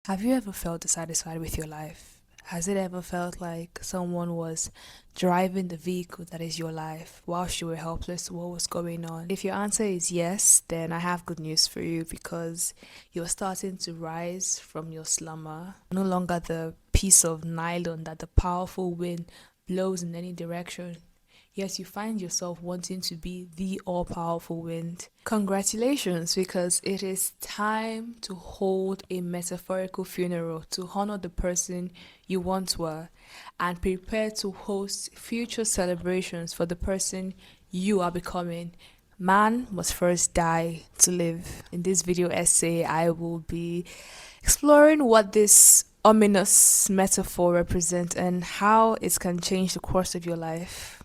Have you ever felt dissatisfied with your life? Has it ever felt like someone was driving the vehicle that is your life whilst you were helpless to what was going on? If your answer is yes, then I have good news for you because you're starting to rise from your slumber. No longer the piece of nylon that the powerful wind blows in any direction. Yes, you find yourself wanting to be the all powerful wind. Congratulations, because it is time to hold a metaphorical funeral to honor the person you once were and prepare to host future celebrations for the person you are becoming. Man must first die to live. In this video essay, I will be exploring what this ominous metaphor represents and how it can change the course of your life.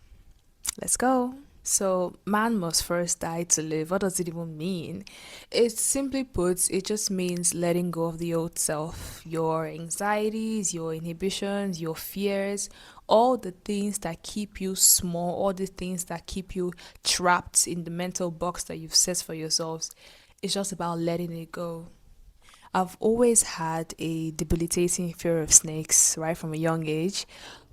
Let's go. So, man must first die to live. What does it even mean? It simply put, it just means letting go of the old self, your anxieties, your inhibitions, your fears, all the things that keep you small, all the things that keep you trapped in the mental box that you've set for yourselves. It's just about letting it go. I've always had a debilitating fear of snakes right from a young age,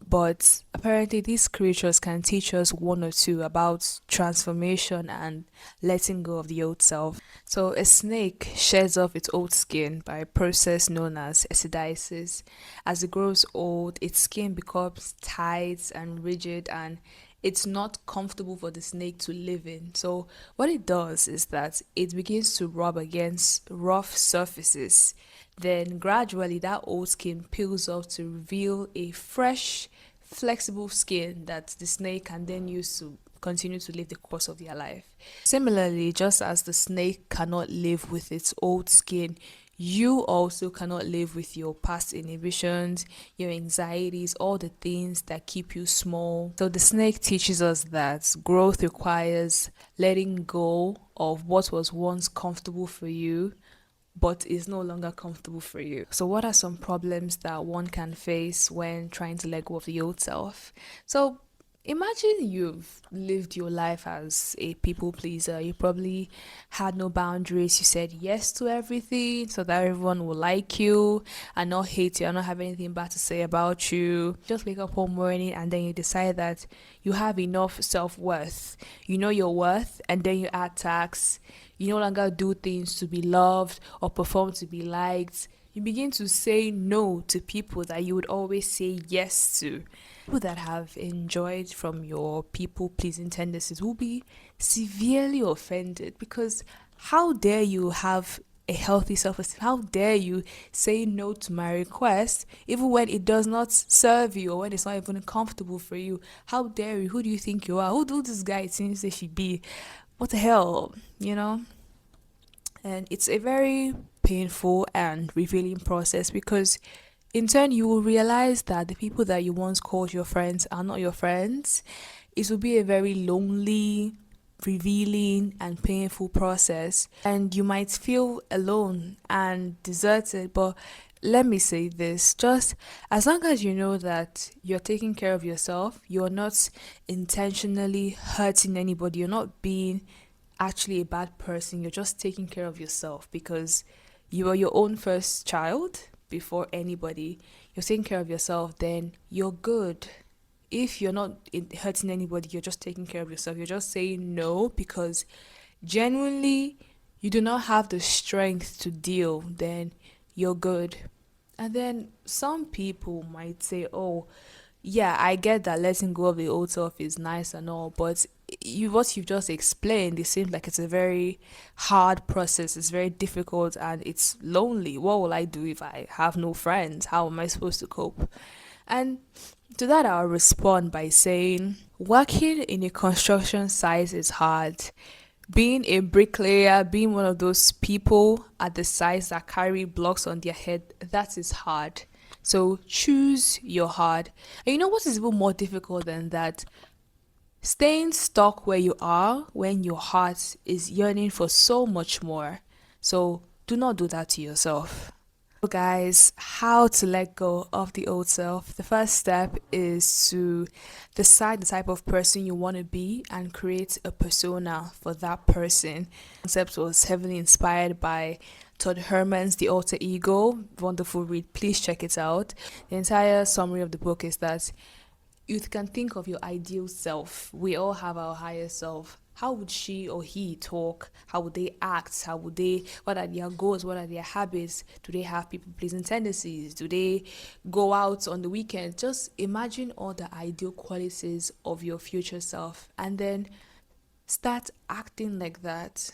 but apparently these creatures can teach us one or two about transformation and letting go of the old self. So a snake sheds off its old skin by a process known as acidosis. As it grows old, its skin becomes tight and rigid, and it's not comfortable for the snake to live in. So what it does is that it begins to rub against rough surfaces. Then gradually that old skin peels off to reveal a fresh, flexible skin that the snake can then use to continue to live the course of their life. Similarly, just as the snake cannot live with its old skin, you also cannot live with your past inhibitions, your anxieties, all the things that keep you small. So the snake teaches us that growth requires letting go of what was once comfortable for you but is no longer comfortable for you. So, what are some problems that one can face when trying to let go of the old self? So, imagine you've lived your life as a people pleaser. You probably had no boundaries. You said yes to everything so that everyone will like you and not hate you and not have anything bad to say about you. Just wake up one morning and then you decide that you have enough self worth. You know your worth, and then you add tax. You no longer do things to be loved or perform to be liked. You begin to say no to people that you would always say yes to. People that have enjoyed from your people pleasing tendencies will be severely offended because how dare you have a healthy self esteem? How dare you say no to my request even when it does not serve you or when it's not even comfortable for you? How dare you? Who do you think you are? Who do this guy seems they should be? What the hell, you know? And it's a very painful and revealing process because in turn you will realize that the people that you once called your friends are not your friends. It will be a very lonely, revealing and painful process, and you might feel alone and deserted. But let me say this, just as long as you know that you're taking care of yourself, you're not intentionally hurting anybody, you're not being actually a bad person, you're just taking care of yourself because you are your own first child before anybody. You're taking care of yourself, then you're good. If you're not hurting anybody, you're just taking care of yourself. You're just saying no because genuinely you do not have the strength to deal, then you're good. And then some people might say, oh, yeah, I get that letting go of the old self is nice and all, but what you've just explained, it seems like it's a very hard process. It's very difficult and it's lonely. What will I do if I have no friends? How am I supposed to cope? And to that, I'll respond by saying, working in a construction site is hard. Being a bricklayer, being one of those people at the sites that carry blocks on their head, that is hard. So choose your hard. And you know what is even more difficult than that? Staying stuck where you are when your heart is yearning for so much more. So do not do that to yourself. So guys, how to let go of the old self. The first step is to decide the type of person you want to be and create a persona for that person. The concept was heavily inspired by Todd Herman's The Alter Ego. Wonderful read. Please check it out. The entire summary of the book is that you can think of your ideal self. We all have our higher self. How would she or he talk? How would they act? What are their goals? What are their habits? Do they have people pleasing tendencies? Do they go out on the weekend? Just imagine all the ideal qualities of your future self and then start acting like that.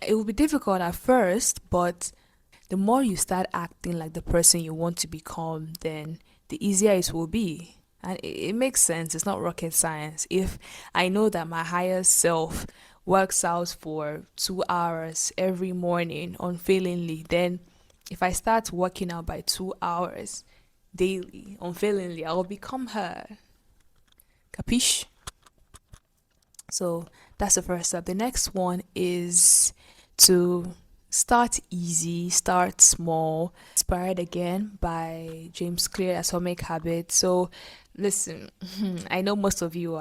It will be difficult at first, but the more you start acting like the person you want to become, then the easier it will be. And it makes sense. It's not rocket science. If I know that my higher self works out for 2 hours every morning unfailingly, then if I start working out by 2 hours daily unfailingly, I will become her. Capiche? So that's the first step. The next one is to start easy, start small. Inspired again by James Clear, Atomic Habits. So listen, I know most of you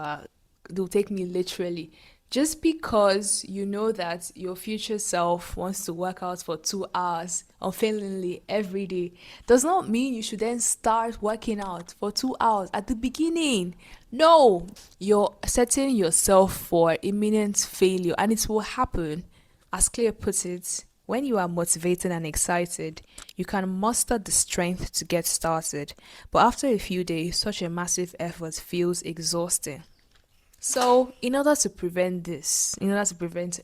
they'll take me literally. Just because you know that your future self wants to work out for 2 hours unfailingly every day does not mean you should then start working out for 2 hours at the beginning. No, you're setting yourself for imminent failure, and it will happen. As Clear puts it, when you are motivated and excited, you can muster the strength to get started. But after a few days, such a massive effort feels exhausting. So, in order to prevent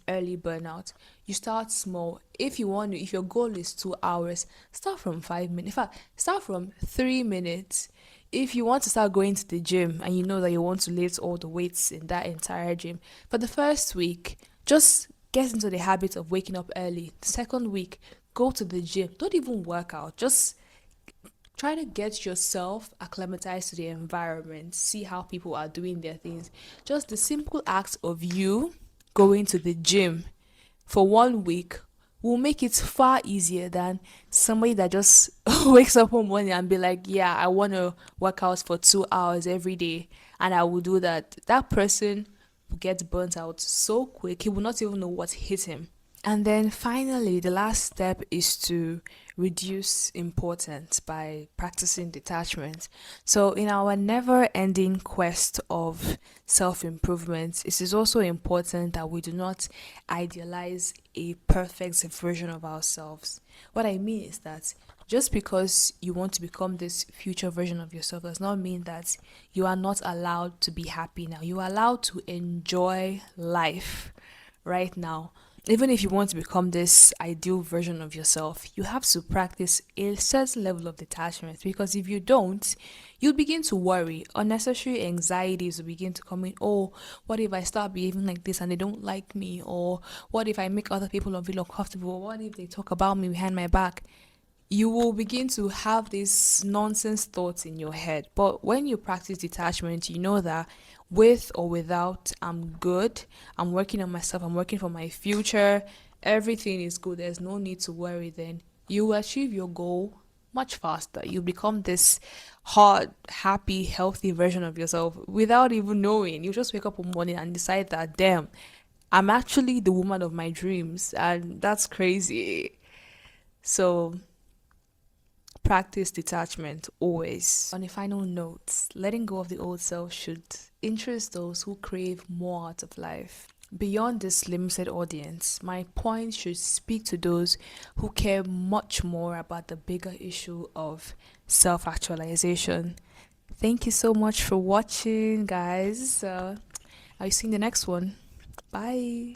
early burnout, you start small. If your goal is 2 hours, start from 5 minutes. In fact, start from 3 minutes. If you want to start going to the gym and you know that you want to lift all the weights in that entire gym, for the first week, just get into the habit of waking up early. The second week, go to the gym. Don't even work out. Just try to get yourself acclimatized to the environment, see how people are doing their things. Just the simple act of you going to the gym for 1 week will make it far easier than somebody that just wakes up one morning and be like, yeah, I want to work out for 2 hours every day and I will do that. That person will get burnt out so quick, he will not even know what hit him. And then finally, the last step is to reduce importance by practicing detachment. So, in our never ending quest of self improvement, it is also important that we do not idealize a perfect version of ourselves. What I mean is that just because you want to become this future version of yourself does not mean that you are not allowed to be happy now. You are allowed to enjoy life right now. Even if you want to become this ideal version of yourself, you have to practice a certain level of detachment, because if you don't, you'll begin to worry. Unnecessary anxieties will begin to come in. Oh, what if I start behaving like this and they don't like me? Or what if I make other people feel uncomfortable? Or what if they talk about me behind my back? You will begin to have these nonsense thoughts in your head. But when you practice detachment, you know that with or without, I'm good. I'm working on myself. I'm working for my future. Everything is good. There's no need to worry. Then you will achieve your goal much faster. You become this hot, happy, healthy version of yourself without even knowing. You just wake up one morning and decide that, damn, I'm actually the woman of my dreams. And that's crazy. So practice detachment always. On a final note, letting go of the old self should interest those who crave more out of life. Beyond this limited audience, my point should speak to those who care much more about the bigger issue of self actualization. Thank you so much for watching, guys. I'll see you in the next one. Bye.